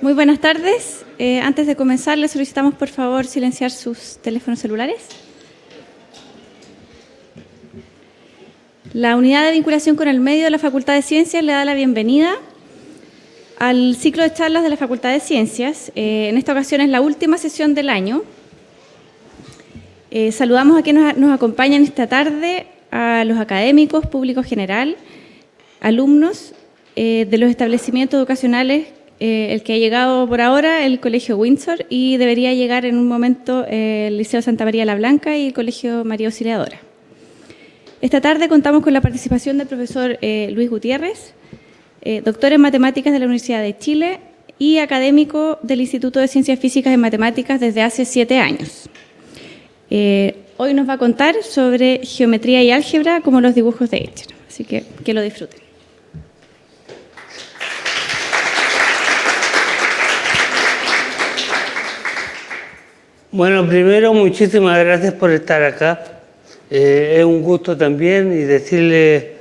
Muy buenas tardes. Antes de comenzar, les solicitamos por favor silenciar sus teléfonos celulares. La Unidad de Vinculación con el Medio de la Facultad de Ciencias le da la bienvenida al ciclo de charlas de la Facultad de Ciencias. En esta ocasión es la última sesión del año. Saludamos a quienes nos acompañan esta tarde, a los académicos, público general, alumnos de los establecimientos educacionales, el que ha llegado por ahora, el Colegio Windsor, y debería llegar en un momento el Liceo Santa María la Blanca y el Colegio María Auxiliadora. Esta tarde contamos con la participación del profesor Luis Gutiérrez, doctor en Matemáticas de la Universidad de Chile y académico del Instituto de Ciencias Físicas y Matemáticas desde hace 7 años. Hoy nos va a contar sobre geometría y álgebra como los dibujos de Escher, así que lo disfruten. Bueno, primero, muchísimas gracias por estar acá. Es un gusto también y decirle,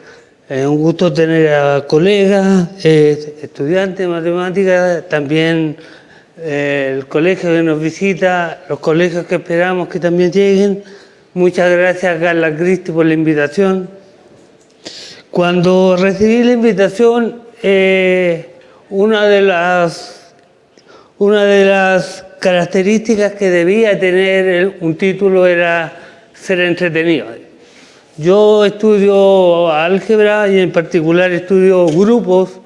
es un gusto tener a colegas, estudiantes de matemáticas, también el colegio que nos visita, los colegios que esperamos que también lleguen. Muchas gracias a Carla Cristi por la invitación. Cuando recibí la invitación, una de las características que debía tener un título era ser entretenido. Yo estudio álgebra y en particular estudio grupos.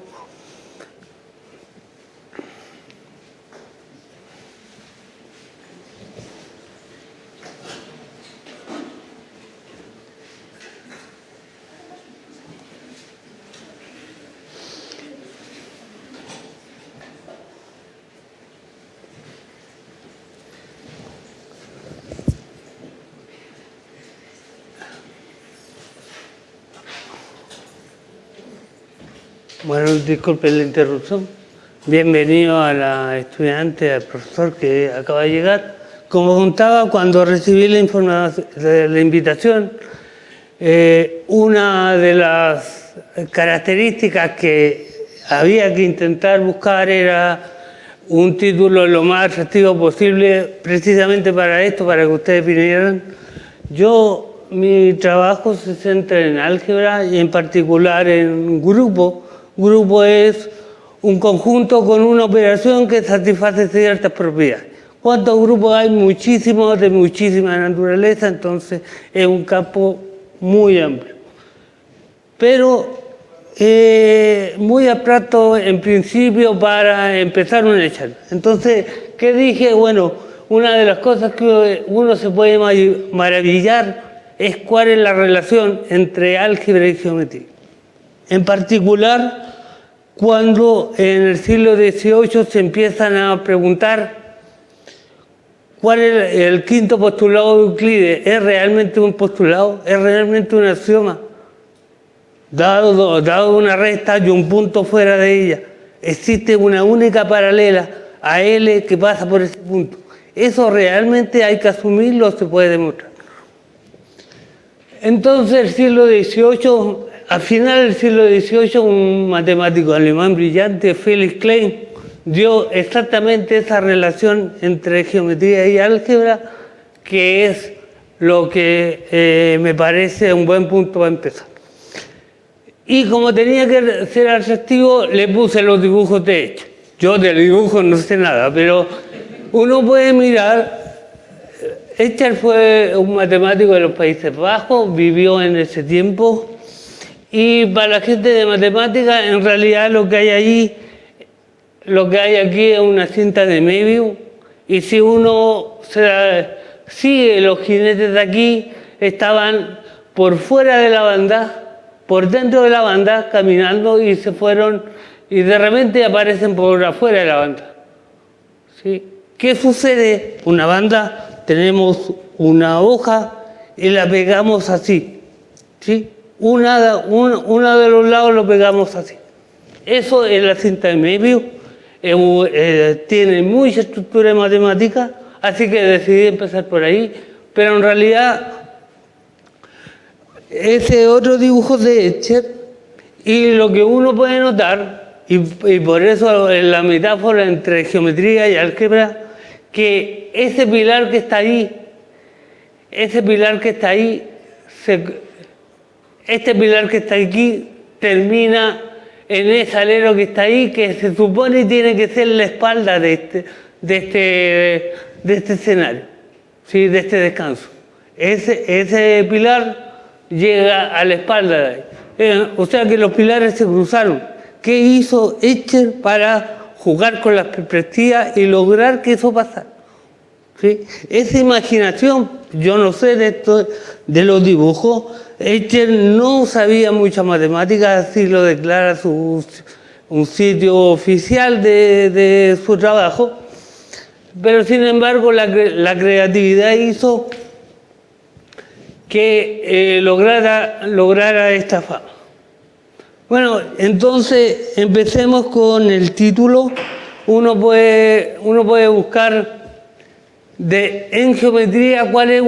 Bueno, disculpen la interrupción. Bienvenido a la estudiante, al profesor que acaba de llegar. Como contaba, cuando recibí la invitación, una de las características que había que intentar buscar era un título lo más atractivo posible, precisamente para esto, para que ustedes vinieran. Mi trabajo se centra en álgebra y en particular en grupo. Grupo es un conjunto con una operación que satisface ciertas propiedades. ¿Cuántos grupos hay? Muchísimos, de muchísima naturaleza, entonces es un campo muy amplio. Pero muy abstracto en principio para empezar una charla. Entonces, ¿qué dije? Bueno, una de las cosas que uno se puede maravillar es cuál es la relación entre álgebra y geometría. En particular, cuando en el siglo XVIII se empiezan a preguntar cuál es el quinto postulado de Euclides. ¿Es realmente un postulado? ¿Es realmente un axioma? Dado una recta y un punto fuera de ella, existe una única paralela a L que pasa por ese punto. ¿Eso realmente hay que asumirlo o se puede demostrar? Entonces, el siglo XVIII... Al final del siglo XVIII, un matemático alemán brillante, Felix Klein, dio exactamente esa relación entre geometría y álgebra, que es lo que me parece un buen punto para empezar. Y como tenía que ser atractivo, le puse los dibujos de Escher. Yo de dibujos no sé nada, pero uno puede mirar. Escher fue un matemático de los Países Bajos, vivió en ese tiempo. Y para la gente de matemáticas, en realidad lo que hay aquí es una cinta de Möbius, y si uno sigue los jinetes de aquí, estaban por fuera de la banda, por dentro de la banda, caminando, y se fueron, y de repente aparecen por afuera de la banda. ¿Sí? ¿Qué sucede? Una banda, tenemos una hoja y la pegamos así, ¿sí? Una de los lados lo pegamos así. Eso es la cinta de Möbius. Tiene mucha estructura matemática, así que decidí empezar por ahí. Pero en realidad, ese otro dibujo de Escher, y lo que uno puede notar y por eso la metáfora entre geometría y álgebra, que ese pilar que está ahí, este pilar que está aquí termina en ese alero que está ahí, que se supone tiene que ser la espalda de este escenario, ¿sí? De este descanso. Ese pilar llega a la espalda de ahí. O sea que los pilares se cruzaron. ¿Qué hizo Escher para jugar con las perspectivas y lograr que eso pasara? ¿Sí? Esa imaginación, yo no sé de los dibujos, Escher no sabía mucha matemática, así lo declara un sitio oficial de su trabajo, pero sin embargo la creatividad hizo que lograra esta fama. Bueno, entonces empecemos con el título. Uno puede buscar en geometría cuál es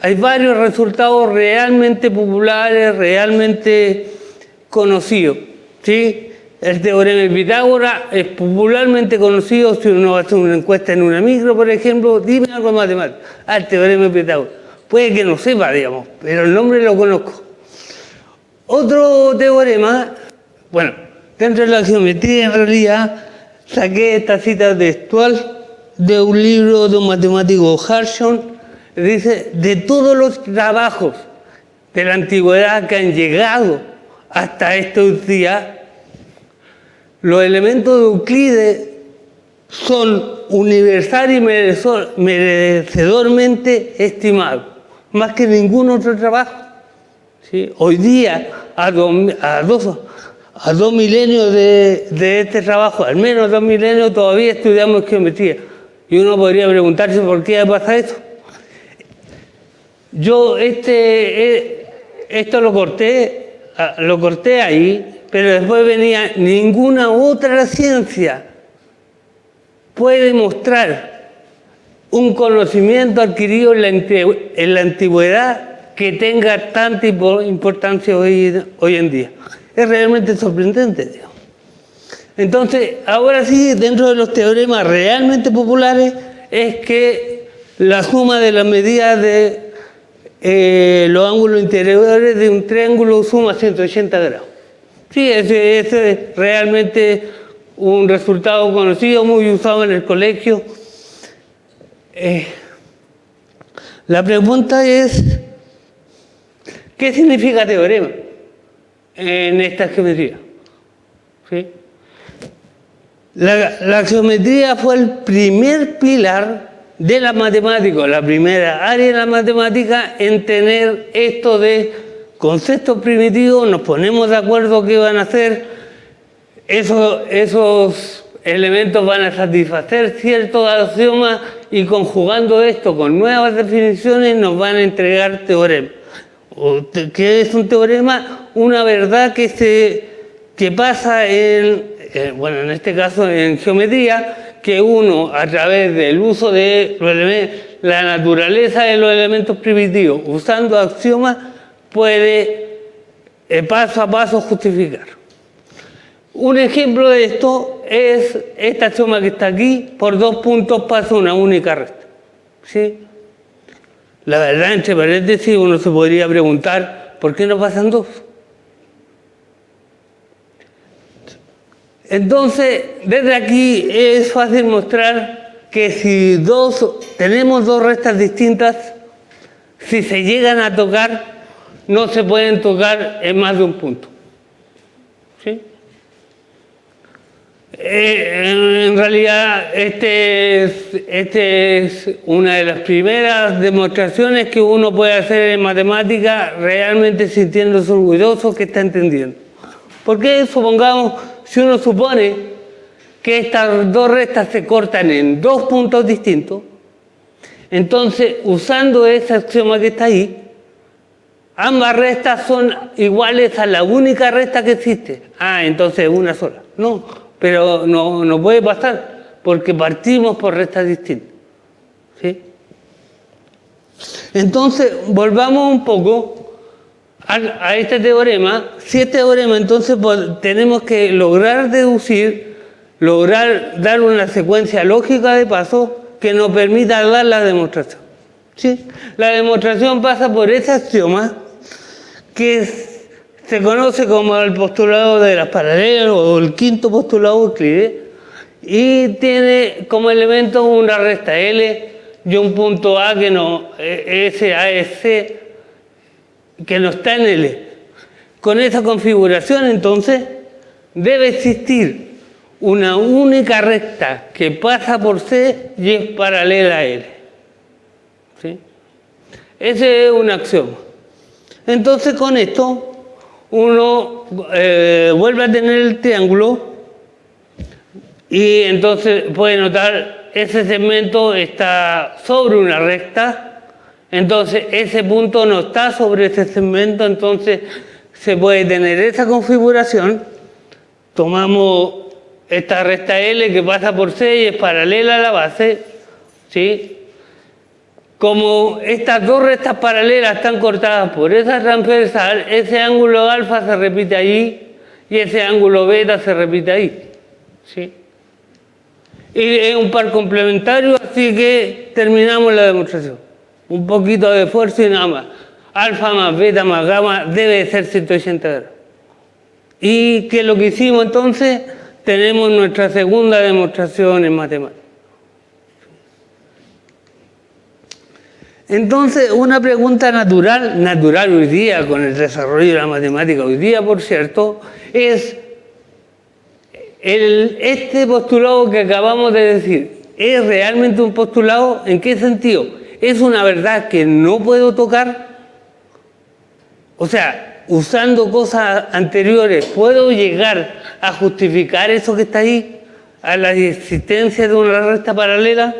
hay varios resultados realmente populares, realmente conocidos, ¿sí? El teorema de Pitágoras es popularmente conocido. Si uno hace una encuesta en una micro, por ejemplo, dime algo de matemática. El teorema de Pitágoras. Puede que no sepa, digamos, pero el nombre lo conozco. Otro teorema, bueno, dentro de la geometría en realidad saqué esta cita textual de un libro de un matemático Harshon. Dice, de todos los trabajos de la antigüedad que han llegado hasta estos días, los elementos de Euclides son universal y merecedormente estimados, más que ningún otro trabajo. ¿Sí? Hoy día, a dos milenios de este trabajo, al menos 2 milenios, todavía estudiamos geometría. Y uno podría preguntarse por qué pasa eso. Yo esto lo corté ahí, pero después venía: ninguna otra ciencia puede mostrar un conocimiento adquirido en la antigüedad que tenga tanta importancia hoy en día. Es realmente sorprendente, digamos. Entonces, ahora sí, dentro de los teoremas realmente populares, es que la suma de las medidas de los ángulos interiores de un triángulo suma 180 grados. Sí, ese es realmente un resultado conocido, muy usado en el colegio. La pregunta es, ¿qué significa teorema en esta geometría? ¿Sí? La geometría fue el primer pilar de la matemática, la primera área de la matemática en tener esto de conceptos primitivos. Nos ponemos de acuerdo qué van a hacer, esos elementos van a satisfacer ciertos axiomas y conjugando esto con nuevas definiciones nos van a entregar teoremas. ¿Qué es un teorema? Una verdad que pasa en este caso en geometría, que uno a través del uso de la naturaleza de los elementos primitivos, usando axiomas, puede paso a paso justificar. Un ejemplo de esto es este axioma que está aquí: por 2 puntos pasa una única recta. ¿Sí? La verdad, entre paréntesis, uno se podría preguntar, ¿por qué no pasan 2? Entonces, desde aquí es fácil mostrar que si tenemos 2 rectas distintas, si se llegan a tocar, no se pueden tocar en más de un punto. ¿Sí? En realidad, este es una de las primeras demostraciones que uno puede hacer en matemática realmente sintiéndose orgulloso que está entendiendo. Porque supongamos, si uno supone que estas 2 rectas se cortan en 2 puntos distintos, entonces, usando ese axioma que está ahí, ambas rectas son iguales a la única recta que existe. Entonces una sola. No, pero no puede pasar, porque partimos por rectas distintas. ¿Sí? Entonces, volvamos un poco a este teorema, si este teorema, entonces tenemos que lograr deducir, lograr dar una secuencia lógica de pasos que nos permita dar la demostración. ¿Sí? La demostración pasa por ese axioma que se conoce como el postulado de las paralelas o el quinto postulado de Euclides, y tiene como elemento una recta L y un punto A que no, S, A, S, que no está en L. Con esa configuración, entonces, debe existir una única recta que pasa por C y es paralela a L. ¿Sí? Ese es un axioma. Entonces, con esto, uno vuelve a tener el triángulo y entonces puede notar ese segmento está sobre una recta. Entonces, ese punto no está sobre ese segmento, entonces se puede tener esa configuración. Tomamos esta recta L que pasa por C y es paralela a la base, ¿sí? Como estas dos rectas paralelas están cortadas por esa transversal, ese ángulo alfa se repite allí y ese ángulo beta se repite ahí, ¿sí? Y es un par complementario, así que terminamos la demostración. Un poquito de esfuerzo y nada más. Alfa más beta más gamma debe ser 180 grados. ¿Y qué es lo que hicimos entonces? Tenemos nuestra segunda demostración en matemáticas. Entonces, una pregunta natural hoy día, con el desarrollo de la matemática hoy día, por cierto, es este postulado que acabamos de decir, ¿es realmente un postulado? ¿En qué sentido? ¿Es una verdad que no puedo tocar? O sea, usando cosas anteriores, ¿puedo llegar a justificar eso que está ahí? ¿A la existencia de una recta paralela?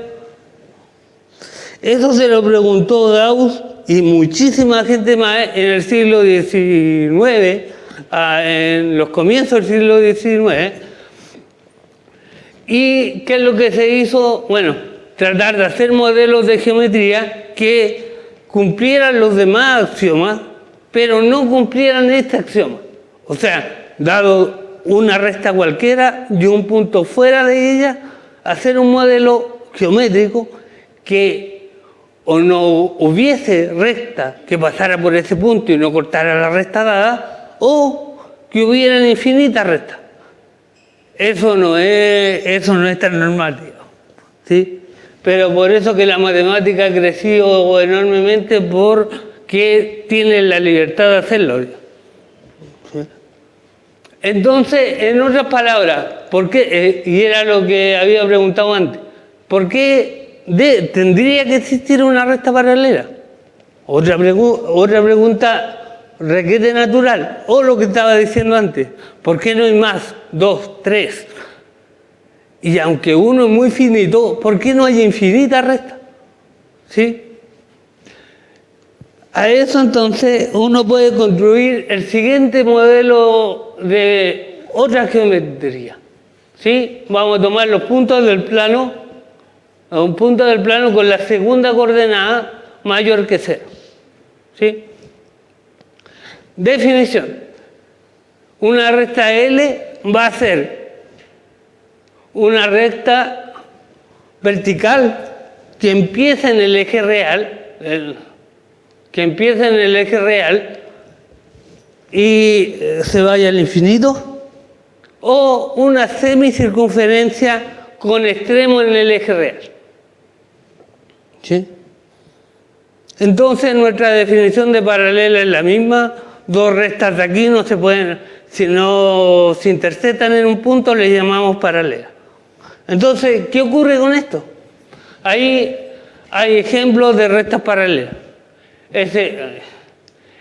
Eso se lo preguntó Gauss y muchísima gente más en el siglo XIX, en los comienzos del siglo XIX. ¿Y qué es lo que se hizo? Bueno, tratar de hacer modelos de geometría que cumplieran los demás axiomas, pero no cumplieran este axioma. O sea, dado una recta cualquiera y un punto fuera de ella, hacer un modelo geométrico que o no hubiese recta que pasara por ese punto y no cortara la recta dada, o que hubieran infinitas rectas. Eso no es tan normal, ¿sí? Pero por eso que la matemática ha crecido enormemente, porque tiene la libertad de hacerlo. ¿Sí? Entonces, en otras palabras, ¿por qué? Y era lo que había preguntado antes, ¿por qué tendría que existir una recta paralela? Otra pregunta requete natural, o lo que estaba diciendo antes, ¿por qué no hay más? 2, 3. Y aunque uno es muy finito, ¿por qué no hay infinitas rectas? ¿Sí? A eso entonces uno puede construir el siguiente modelo de otra geometría. ¿Sí? Vamos a tomar los puntos del plano, un punto del plano con la segunda coordenada mayor que 0. ¿Sí? Definición. Una recta L va a ser una recta vertical que empieza en el eje real, y se vaya al infinito, o una semicircunferencia con extremo en el eje real. ¿Sí? Entonces nuestra definición de paralela es la misma. Dos rectas de aquí no se pueden, si no se interceptan en un punto, le llamamos paralela. Entonces, ¿qué ocurre con esto? Ahí hay ejemplos de rectas paralelas. Este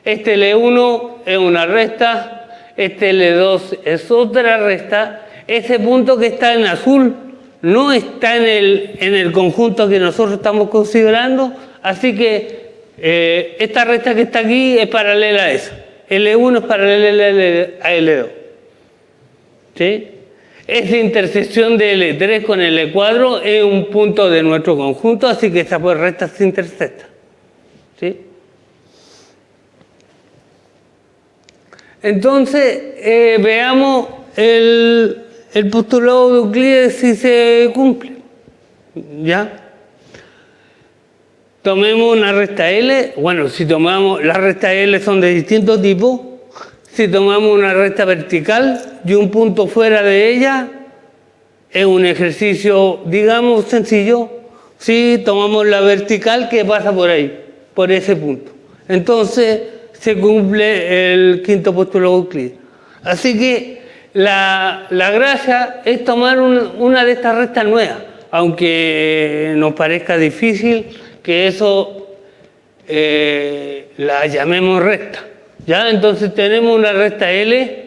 L1 es una recta, este L2 es otra recta. Ese punto que está en azul no está en el conjunto que nosotros estamos considerando, así que esta recta que está aquí es paralela a esa. L1 es paralela a L2. ¿Sí? Esa intersección de L3 con L4 es un punto de nuestro conjunto, así que esas rectas se intersectan. ¿Sí? Entonces, veamos el postulado de Euclides si se cumple. ¿Ya? Tomemos una recta L. Bueno, si tomamos, las rectas L son de distintos tipos. Si tomamos una recta vertical y un punto fuera de ella, es un ejercicio, digamos, sencillo. Si tomamos la vertical que pasa por ahí, por ese punto. Entonces, se cumple el quinto postulado de Euclides. Así que la gracia es tomar una de estas rectas nuevas, aunque nos parezca difícil que eso la llamemos recta. ¿Ya? Entonces tenemos una recta L,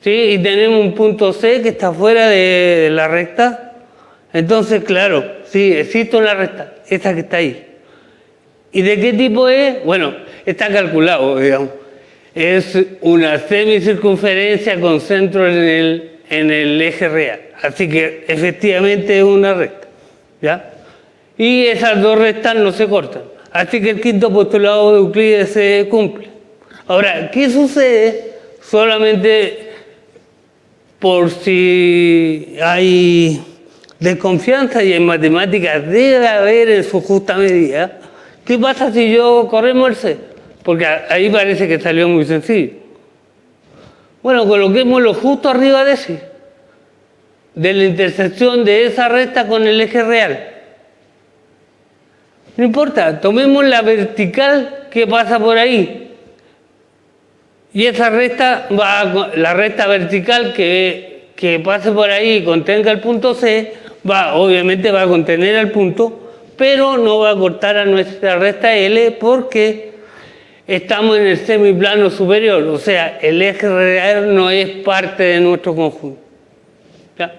¿sí? Y tenemos un punto C que está fuera de la recta. Entonces, claro, sí, existe una recta, esta que está ahí. ¿Y de qué tipo es? Bueno, está calculado, digamos. Es una semicircunferencia con centro en el eje real. Así que efectivamente es una recta. ¿Ya? Y esas dos rectas no se cortan. Así que el quinto postulado de Euclides se cumple. Ahora, ¿qué sucede? Solamente por si hay desconfianza, y en matemáticas debe haber en su justa medida. ¿Qué pasa si yo corremos el C? Porque ahí parece que salió muy sencillo. Bueno, coloquémoslo justo arriba de C, de la intersección de esa recta con el eje real. No importa, tomemos la vertical que pasa por ahí. Y esa recta la recta vertical que pase por ahí y contenga el punto C, obviamente va a contener al punto, pero no va a cortar a nuestra recta L porque estamos en el semiplano superior, o sea, el eje real no es parte de nuestro conjunto. ¿Ya?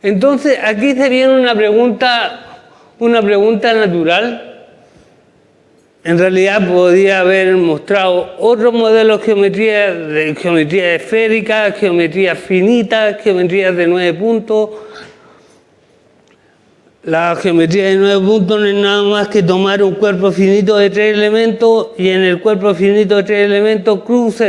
Entonces, aquí se viene una pregunta natural. En realidad podría haber mostrado otro modelo de geometría esférica, geometría finita, geometrías de 9 puntos. La geometría de 9 puntos no es nada más que tomar un cuerpo finito de 3 elementos y en el cuerpo finito de 3 elementos cruza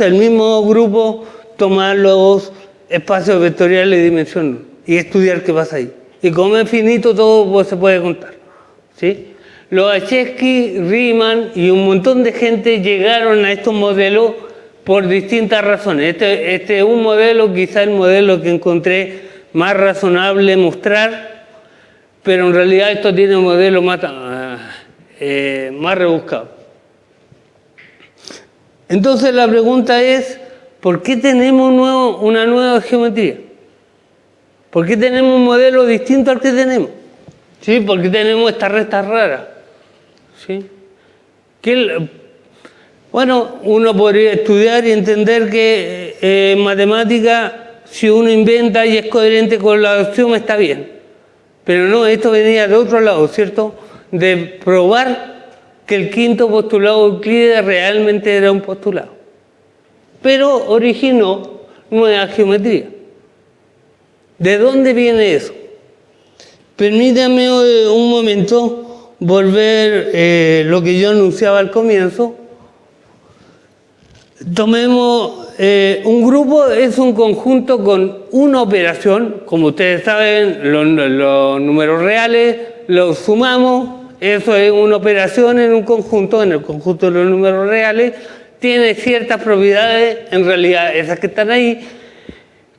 el mismo grupo, tomar los espacios vectoriales de dimensión 1 y estudiar qué pasa ahí. Y como es finito, todo se puede contar. ¿Sí? Lobachevsky, Riemann y un montón de gente llegaron a estos modelos por distintas razones. Este es un modelo, quizá el modelo que encontré más razonable mostrar, pero en realidad esto tiene un modelo más rebuscado. Entonces la pregunta es, ¿por qué tenemos una nueva geometría? ¿Por qué tenemos un modelo distinto al que tenemos? ¿Sí? Porque tenemos estas rectas raras. ¿Sí? Bueno, uno podría estudiar y entender que en matemática, si uno inventa y es coherente con la axioma, está bien. Pero no, esto venía de otro lado, ¿cierto? De probar que el quinto postulado de Euclides realmente era un postulado. Pero originó nueva geometría. ¿De dónde viene eso? Permítame un momento volver lo que yo anunciaba al comienzo. Tomemos un grupo, es un conjunto con una operación. Como ustedes saben, los números reales los sumamos. Eso es una operación en un conjunto, en el conjunto de los números reales. Tiene ciertas propiedades, en realidad esas que están ahí.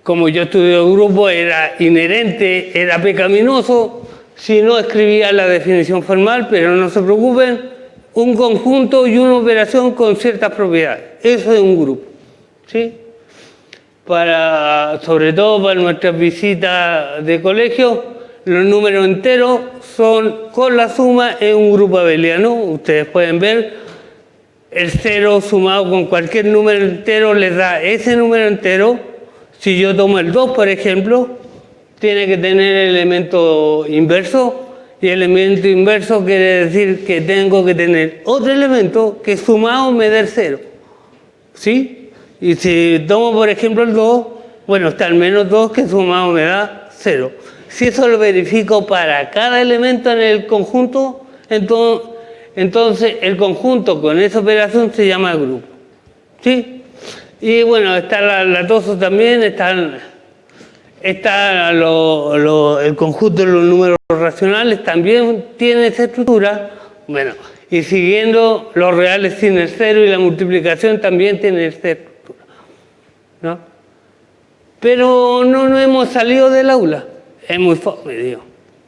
Como yo estudié el grupo, era inherente, era pecaminoso, si no escribía la definición formal, pero no se preocupen, un conjunto y una operación con ciertas propiedades. Eso es un grupo. ¿Sí? Sobre todo para nuestras visitas de colegio, los números enteros son, con la suma, es un grupo abeliano. Ustedes pueden ver, el 0 sumado con cualquier número entero les da ese número entero. Si yo tomo el 2, por ejemplo, tiene que tener el elemento inverso, y el elemento inverso quiere decir que tengo que tener otro elemento que sumado me dé el 0. ¿Sí? Y si tomo, por ejemplo, el 2, bueno, está el menos 2 que sumado me da 0. Si eso lo verifico para cada elemento en el conjunto, entonces entonces el conjunto con esa operación se llama grupo. ¿Sí? Y bueno, está la TOSO también, está el conjunto de los números racionales, también tiene esa estructura. Bueno, y siguiendo los reales sin el cero y la multiplicación también tiene esta estructura, ¿no? Pero no hemos salido del aula. Es muy fome, digo.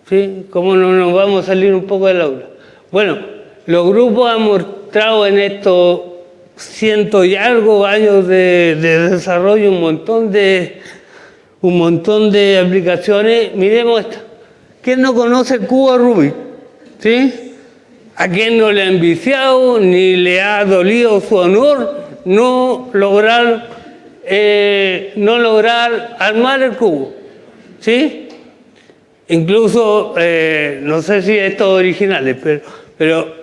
¿Sí? ¿Cómo no nos vamos a salir un poco del aula? Bueno, los grupos han mostrado en estos 100 y algo años de desarrollo un montón de aplicaciones. Miremos esta. ¿Quién no conoce el cubo de Rubik? ¿Sí? ¿A quién no le ha enviciado ni le ha dolido su honor no lograr armar el cubo? ¿Sí? Incluso, no sé si estos originales, pero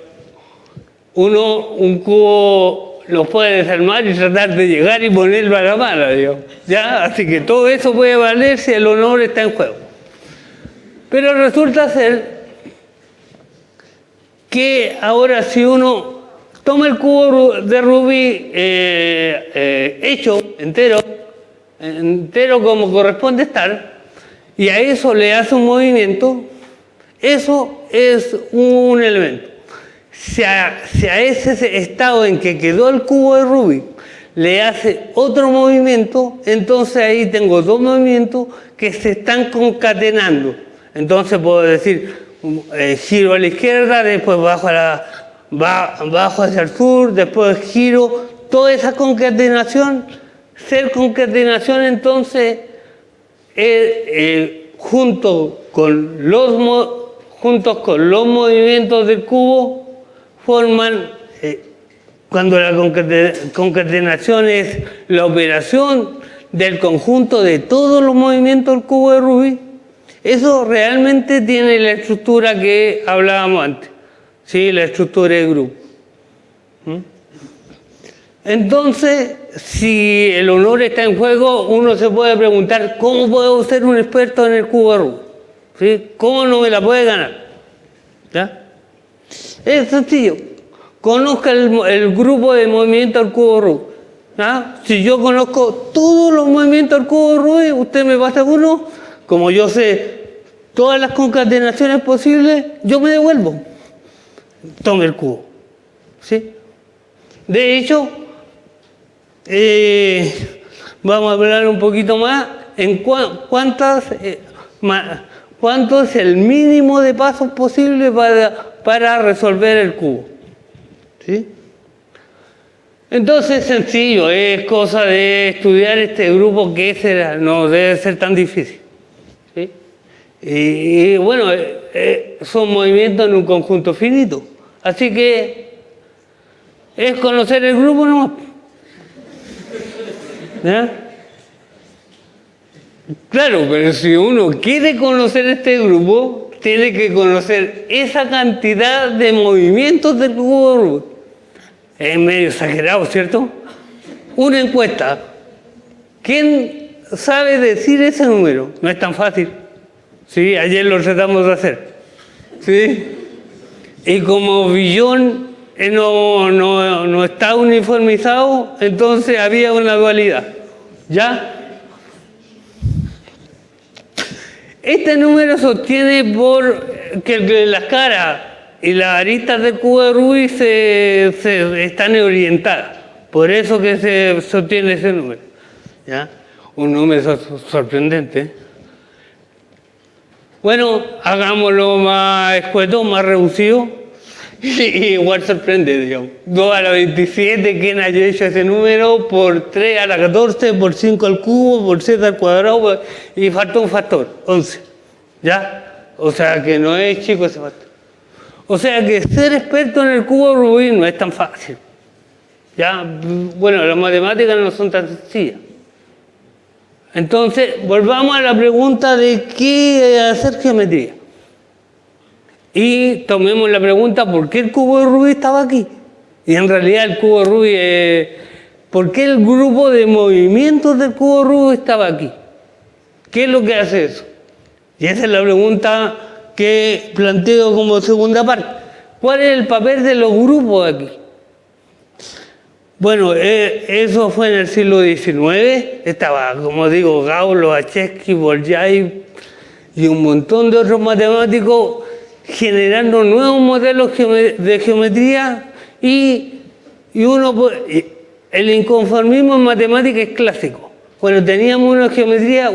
un cubo lo puede desarmar y tratar de llegar y ponerlo a la mala, digamos, ¿ya? Así que todo eso puede valer si el honor está en juego. Pero resulta ser que ahora si uno toma el cubo de Rubik hecho, entero como corresponde estar, y a eso le hace un movimiento, eso es un elemento. Si a ese estado en que quedó el cubo de Rubik le hace otro movimiento, entonces ahí tengo dos movimientos que se están concatenando. Entonces puedo decir, giro a la izquierda, después bajo hacia el sur, después giro. Toda esa concatenación, entonces, juntos con los movimientos del cubo, forman, cuando la concatenación es la operación del conjunto de todos los movimientos del cubo de Rubik, eso realmente tiene la estructura que hablábamos antes, ¿sí? La estructura de grupo. Entonces, si el honor está en juego, uno se puede preguntar, ¿cómo puedo ser un experto en el cubo de Rubik? ¿Sí? ¿Cómo no me la puede ganar? ¿Ya? Es sencillo. Conozca el grupo de movimientos del cubo de Rubik. ¿Ah? Si yo conozco todos los movimientos del cubo de Rubik, usted me pasa uno, como yo sé todas las concatenaciones posibles, yo me devuelvo. Tome el cubo. ¿Sí? De hecho, vamos a hablar un poquito más en cuánto es el mínimo de pasos posible para resolver el cubo. ¿Sí? Entonces, sencillo, es cosa de estudiar este grupo que será, no debe ser tan difícil. ¿Sí? Y bueno, son movimientos en un conjunto finito. Así que es conocer el grupo nomás. ¿Ya? Claro, pero si uno quiere conocer este grupo, tiene que conocer esa cantidad de movimientos del cubo de Rubik. Es medio exagerado, ¿cierto? Una encuesta. ¿Quién sabe decir ese número? No es tan fácil. Sí, ayer lo tratamos de hacer. ¿Sí? Y como billón no está uniformizado, entonces había una dualidad. ¿Ya? Este número sostiene por que las caras y las aristas del cubo de Rubik se están orientadas. Por eso que se sostiene ese número. ¿Ya? Un número sorprendente. Bueno, hagámoslo más escueto, más reducido. Y igual sorprende, digamos. 2 a la 27, ¿quién haya hecho ese número? Por 3 a la 14, por 5 al cubo, por 7 al cuadrado, y faltó un factor, 11. ¿Ya? O sea que no es chico ese factor. O sea que ser experto en el cubo de Rubik no es tan fácil. ¿Ya? Bueno, las matemáticas no son tan sencillas. Entonces, volvamos a la pregunta de qué hacer geometría. Y tomemos la pregunta, ¿por qué el cubo de Rubik estaba aquí? Y en realidad el cubo de Rubik, ¿por qué el grupo de movimientos del cubo de Rubik estaba aquí? ¿Qué es lo que hace eso? Y esa es la pregunta que planteo como segunda parte. ¿Cuál es el papel de los grupos aquí? Bueno, eso fue en el siglo XIX. Estaba, como digo, Gauss, Lobachevsky, Bolyai y un montón de otros matemáticos generando nuevos modelos de geometría y el inconformismo en matemática es clásico. Cuando teníamos una geometría,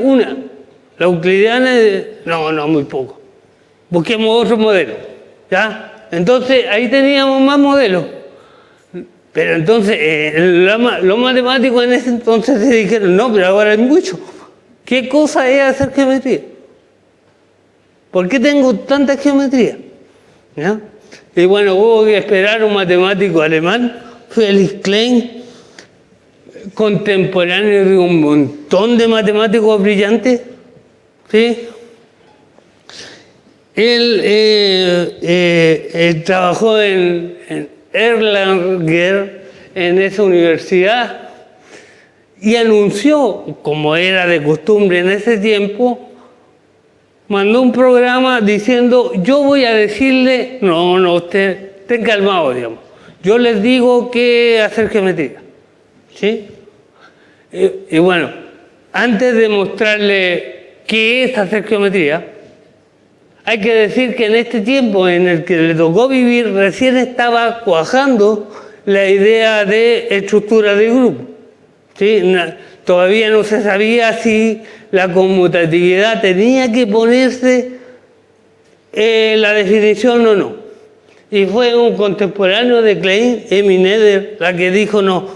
la euclidiana, no, muy poco. Busquemos otro modelo, ¿ya? Entonces, ahí teníamos más modelos. Pero entonces, los matemáticos en ese entonces se dijeron, no, pero ahora hay mucho. ¿Qué cosa es hacer geometría? ¿Por qué tengo tanta geometría? ¿Ya? Y bueno, hubo que esperar un matemático alemán, Felix Klein, contemporáneo de un montón de matemáticos brillantes, ¿sí? Él trabajó en Erlanger, en esa universidad, y anunció, como era de costumbre en ese tiempo, mandó un programa diciendo, yo voy a decirle, no, usted, estén calmados, digamos. Yo les digo qué hacer geometría, ¿sí? Y bueno, antes de mostrarle qué es hacer geometría, hay que decir que en este tiempo en el que le tocó vivir, recién estaba cuajando la idea de estructura de grupo, ¿sí? Todavía no se sabía si la conmutatividad tenía que ponerse la definición o no. Y fue un contemporáneo de Klein, Emmy Noether, la que dijo, no,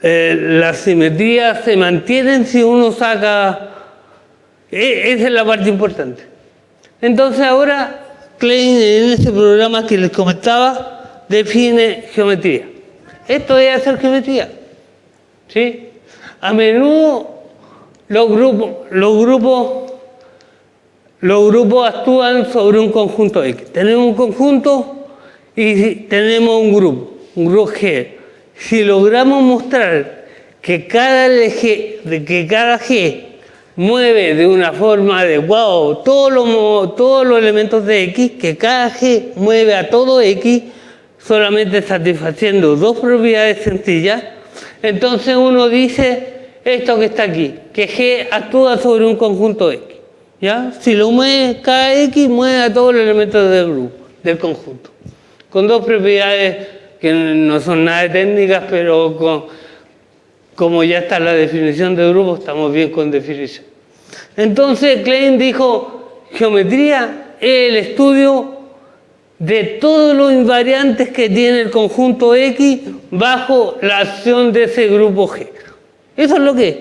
las simetrías se mantienen si uno saca... Esa es la parte importante. Entonces ahora Klein, en ese programa que les comentaba, define geometría. Esto es hacer geometría, ¿sí? A menudo los grupos actúan sobre un conjunto X. Tenemos un conjunto y tenemos un grupo G. Si logramos mostrar que cada G mueve de una forma adecuada todos los elementos de X, que cada G mueve a todo X, solamente satisfaciendo dos propiedades sencillas, entonces uno dice esto que está aquí, que G actúa sobre un conjunto X. ¿Ya? Si lo mueve, cada X mueve a todos los elementos del grupo, del conjunto, con dos propiedades que no son nada técnicas, pero como ya está la definición de grupo, estamos bien con definición. Entonces Klein dijo, geometría es el estudio de todos los invariantes que tiene el conjunto X bajo la acción de ese grupo G. Eso es lo que es.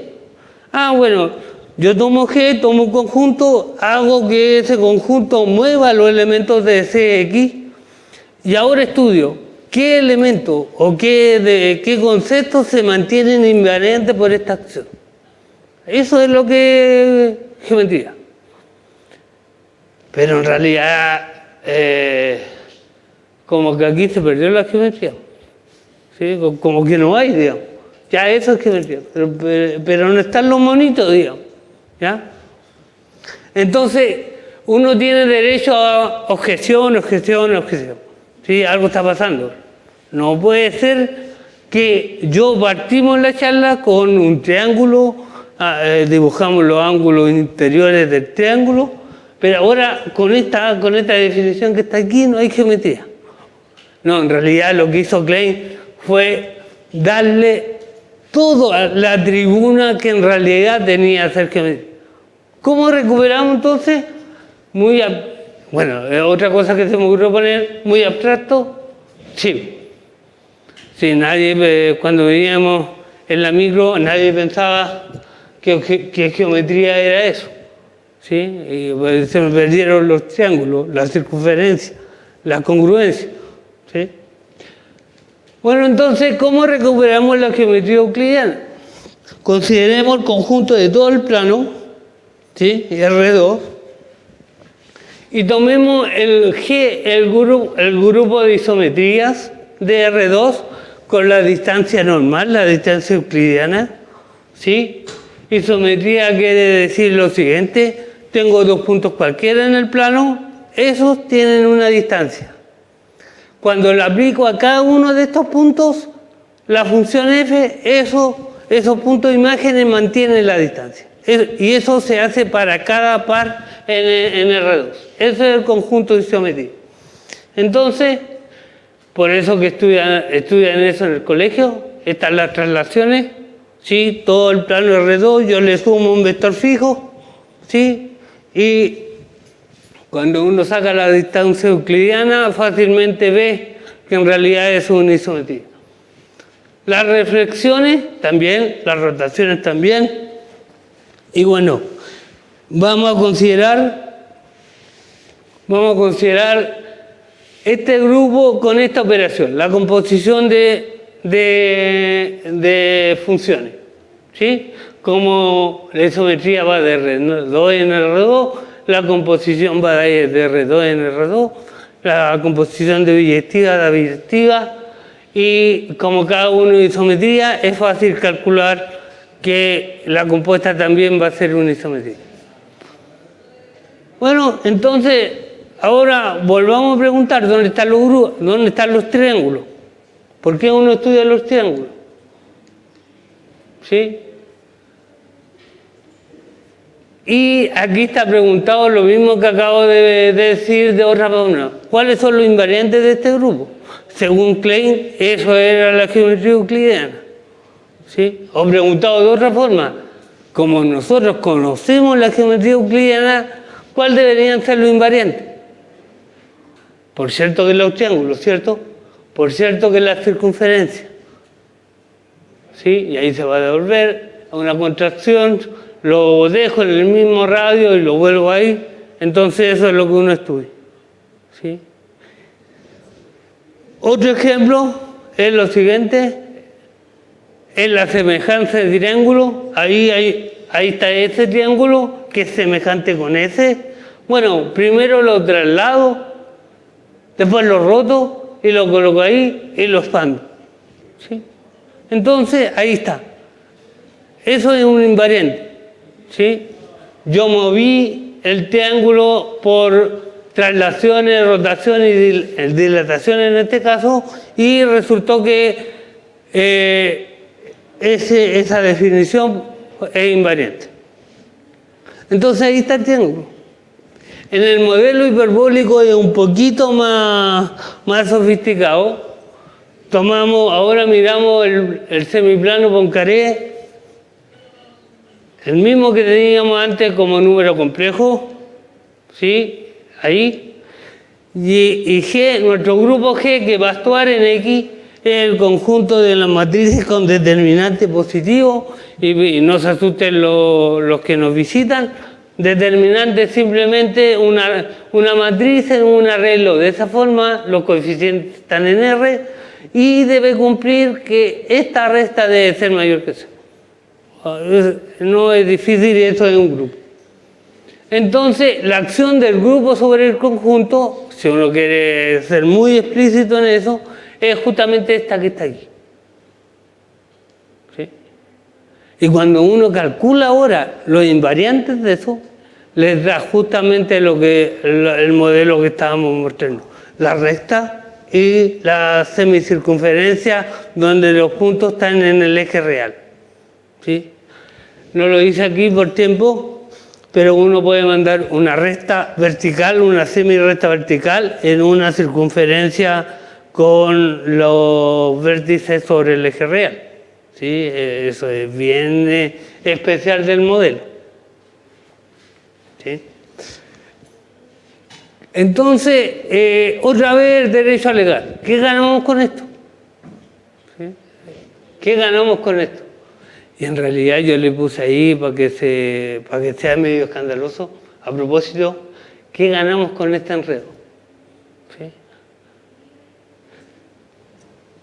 Bueno, yo tomo G, tomo un conjunto, hago que ese conjunto mueva los elementos de ese X y ahora estudio qué elementos o qué conceptos se mantienen invariantes por esta acción. Eso es lo que es geometría. Pero en realidad, como que aquí se perdió la geometría. ¿Sí? Como que no hay, digamos. Ya eso es geometría. Pero no están los monitos, digamos. ¿Ya? Entonces, uno tiene derecho a objeción. ¿Sí? Algo está pasando. No puede ser que yo partimos la charla con un triángulo, dibujamos los ángulos interiores del triángulo, pero ahora con esta definición que está aquí no hay geometría. No, en realidad lo que hizo Klein fue darle toda la tribuna que en realidad tenía hacer geometría. ¿Cómo recuperamos entonces? Otra cosa que se me ocurrió poner, muy abstracto, sí. Sí, cuando veníamos en la micro, nadie pensaba que geometría era eso. ¿Sí? Y pues, se me perdieron los triángulos, la circunferencia, la congruencia. ¿Sí? Bueno, entonces, ¿cómo recuperamos la geometría euclidiana? Consideremos el conjunto de todo el plano, ¿sí? R2, y tomemos el G, el grupo de isometrías de R2 con la distancia normal, la distancia euclidiana, ¿sí? Isometría quiere decir lo siguiente: tengo dos puntos cualquiera en el plano, esos tienen una distancia. cuando le aplico a cada uno de estos puntos la función f, esos puntos de imágenes mantienen la distancia. Y eso se hace para cada par en R2. Ese es el conjunto de isometría. Entonces, por eso que estudian eso en el colegio, están las traslaciones, ¿sí? Todo el plano R2, yo le sumo un vector fijo, ¿sí? Y cuando uno saca la distancia euclidiana, fácilmente ve que en realidad es una isometría. Las reflexiones también, las rotaciones también. Y bueno, vamos a considerar este grupo con esta operación, la composición de funciones, ¿sí? Como la isometría va de R2 en R2, la composición va de R2 en R2, la composición de biyectiva da biyectiva, y como cada uno es isometría, es fácil calcular que la compuesta también va a ser una isometría. Bueno, entonces, ahora volvamos a preguntar dónde están los grupos, dónde están los triángulos. ¿Por qué uno estudia los triángulos? ¿Sí? Y aquí está preguntado lo mismo que acabo de decir de otra forma. ¿Cuáles son los invariantes de este grupo? Según Klein, eso era la geometría euclidiana. ¿Sí? O preguntado de otra forma, como nosotros conocemos la geometría euclidiana, ¿cuáles deberían ser los invariantes? Por cierto que los triángulos, ¿cierto? Por cierto que la circunferencia. ¿Sí? Y ahí se va a devolver a una contracción, lo dejo en el mismo radio y lo vuelvo ahí. Entonces eso es lo que uno estudia. ¿Sí? Otro ejemplo es lo siguiente. Es la semejanza de triángulo. Ahí está ese triángulo que es semejante con ese. Bueno, primero lo traslado, después lo roto y lo coloco ahí y lo expando. ¿Sí? Entonces, ahí está. Eso es un invariante. ¿Sí? Yo moví el triángulo por traslaciones, rotaciones y dilataciones en este caso, y resultó que esa definición es invariante. Entonces ahí está el triángulo. En el modelo hiperbólico es un poquito más sofisticado. Ahora miramos el semiplano Poincaré, el mismo que teníamos antes como número complejo, ¿sí? Ahí. Y G, nuestro grupo G, que va a actuar en X, es el conjunto de las matrices con determinante positivo, y no se asusten los que nos visitan. Determinante es simplemente una matriz en un arreglo. De esa forma, los coeficientes están en R y debe cumplir que esta resta debe ser mayor que cero. No es difícil, esto es un grupo. Entonces, la acción del grupo sobre el conjunto, si uno quiere ser muy explícito en eso, es justamente esta que está aquí. ¿Sí? Y cuando uno calcula ahora los invariantes de eso, les da justamente el modelo que estábamos mostrando. La recta y la semicircunferencia, donde los puntos están en el eje real. ¿Sí? No lo hice aquí por tiempo, pero uno puede mandar una recta vertical, una semirrecta vertical en una circunferencia con los vértices sobre el eje real. ¿Sí? Eso es bien especial del modelo. ¿Sí? Entonces, otra vez el derecho a alegar. ¿Qué ganamos con esto? ¿Sí? ¿Qué ganamos con esto? Y en realidad yo le puse ahí para que sea medio escandaloso. A propósito, ¿qué ganamos con este enredo? ¿Sí?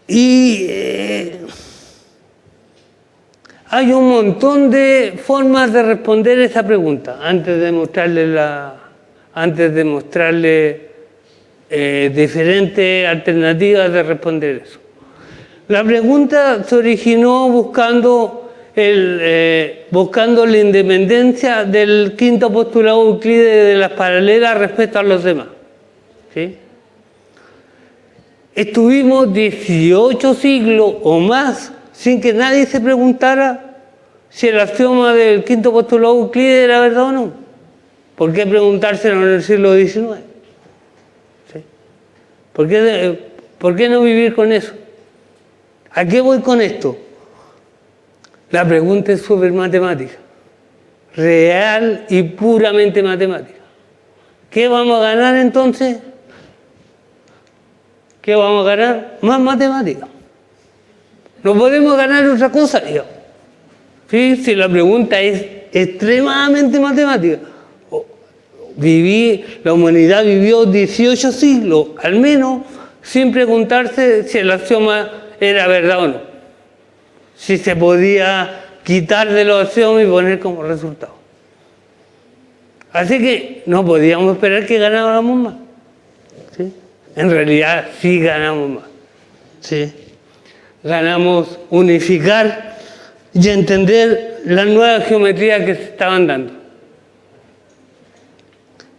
Y hay un montón de formas de responder esa pregunta antes de mostrarle diferentes alternativas de responder eso. La pregunta se originó buscando la independencia del quinto postulado de Euclides de las paralelas respecto a los demás. ¿Sí? estuvimos 18 siglos o más sin que nadie se preguntara si el axioma del quinto postulado de Euclides era verdad o no. ¿Por qué preguntárselo en el siglo XIX? ¿Sí? ¿Por qué no vivir con eso? ¿A qué voy con esto? La pregunta es súper matemática, real y puramente matemática. ¿Qué vamos a ganar entonces? ¿Qué vamos a ganar? Más matemática. No podemos ganar otra cosa, digamos. ¿Sí? Si la pregunta es extremadamente matemática. La humanidad vivió 18 siglos, al menos, sin preguntarse si el axioma era verdad o no. Si se podía quitar de los axiomas y poner como resultado. Así que no podíamos esperar que ganáramos más. ¿Sí? En realidad sí ganamos más. ¿Sí? Ganamos unificar y entender las nuevas geometrías que se estaban dando.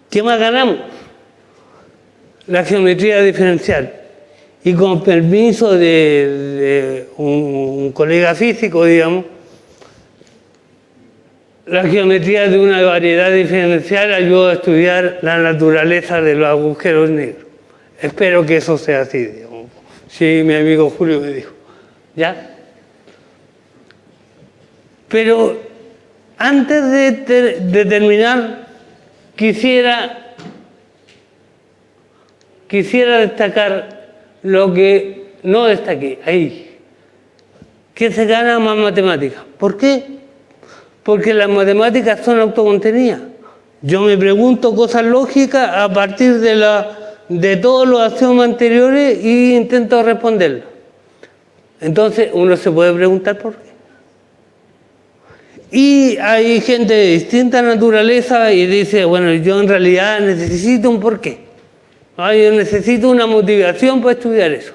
¿Qué más ganamos? La geometría diferencial. Y con permiso de un colega físico, digamos, la geometría de una variedad diferencial ayuda a estudiar la naturaleza de los agujeros negros. Espero que eso sea así, digamos. Sí, mi amigo Julio me dijo. ¿Ya? Pero antes de terminar, quisiera destacar lo que no destaqué ahí, que se gana más matemáticas. ¿Por qué? Porque las matemáticas son autocontenidas. Yo me pregunto cosas lógicas a partir de todos los axiomas anteriores e intento responderlas. Entonces uno se puede preguntar por qué. Y hay gente de distinta naturaleza y dice, bueno, yo en realidad necesito un porqué. Yo necesito una motivación para estudiar eso.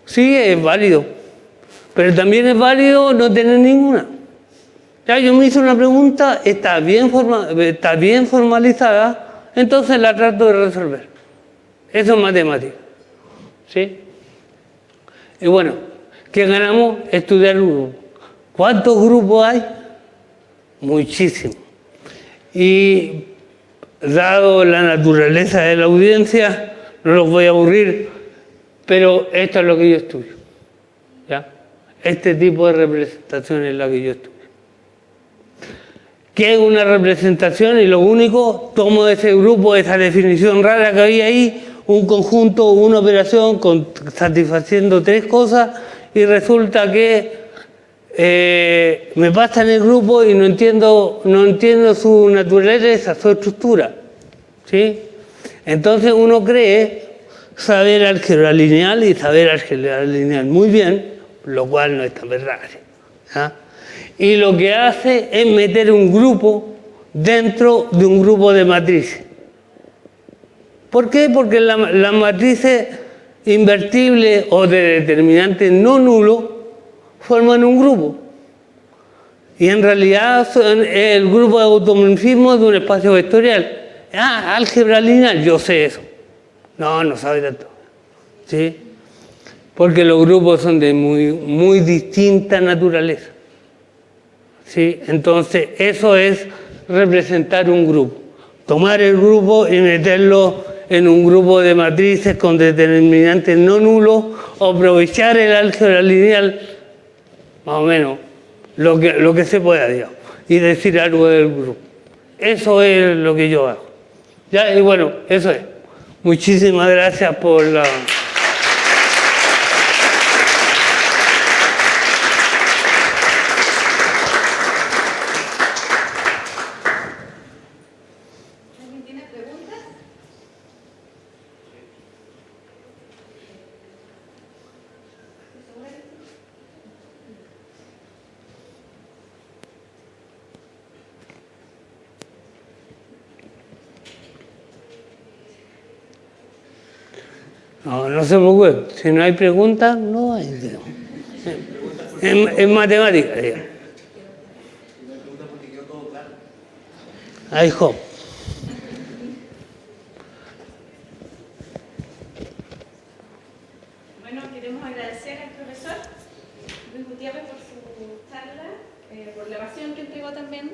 Sí, es válido. Pero también es válido no tener ninguna. Ya yo me hice una pregunta, está bien formalizada, entonces la trato de resolver. Eso es matemática. ¿Sí? Y bueno, ¿qué ganamos? Estudiar un grupo. ¿Cuántos grupos hay? Muchísimos. Y dado la naturaleza de la audiencia, no los voy a aburrir, pero esto es lo que yo estudio. ¿Ya? Este tipo de representación es la que yo estudio. ¿Qué es una representación? Y lo único, tomo de ese grupo, esa definición rara que había ahí, un conjunto, una operación satisfaciendo tres cosas, y resulta que me pasa en el grupo y no entiendo su naturaleza, su estructura. ¿Sí? Entonces uno cree saber álgebra lineal y saber álgebra lineal muy bien, lo cual no es tan verdad. ¿Ah? Y lo que hace es meter un grupo dentro de un grupo de matrices. ¿Por qué? Porque las matrices invertibles o de determinantes no nulos forman un grupo. Y en realidad son el grupo de automorfismo de un espacio vectorial. Álgebra lineal, yo sé eso. No sabe tanto. ¿Sí? Porque los grupos son de muy distinta naturaleza. ¿Sí? Entonces, eso es representar un grupo. Tomar el grupo y meterlo en un grupo de matrices con determinantes no nulos, o aprovechar el álgebra lineal, más o menos, lo que se pueda, digamos, y decir algo del grupo. Eso es lo que yo hago. ¿Ya? Y bueno, eso es. Muchísimas gracias por la... ¿Alguien tiene preguntas? No se preocupe. Si no hay preguntas, no hay. En matemática, digamos. I hope. por la evasión que entregó también.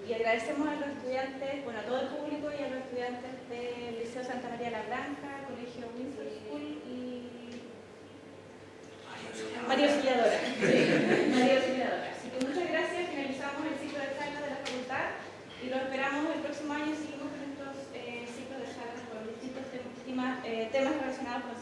Y agradecemos a los estudiantes, bueno, a todo el público y a los estudiantes del Liceo Santa María la Granja, Colegio Windsor School y María Auxiliadora. María Auxiliadora. Así que muchas gracias, finalizamos el ciclo de charlas de la facultad y lo esperamos el próximo año. Seguimos con estos ciclos de charlas con distintos temas relacionados con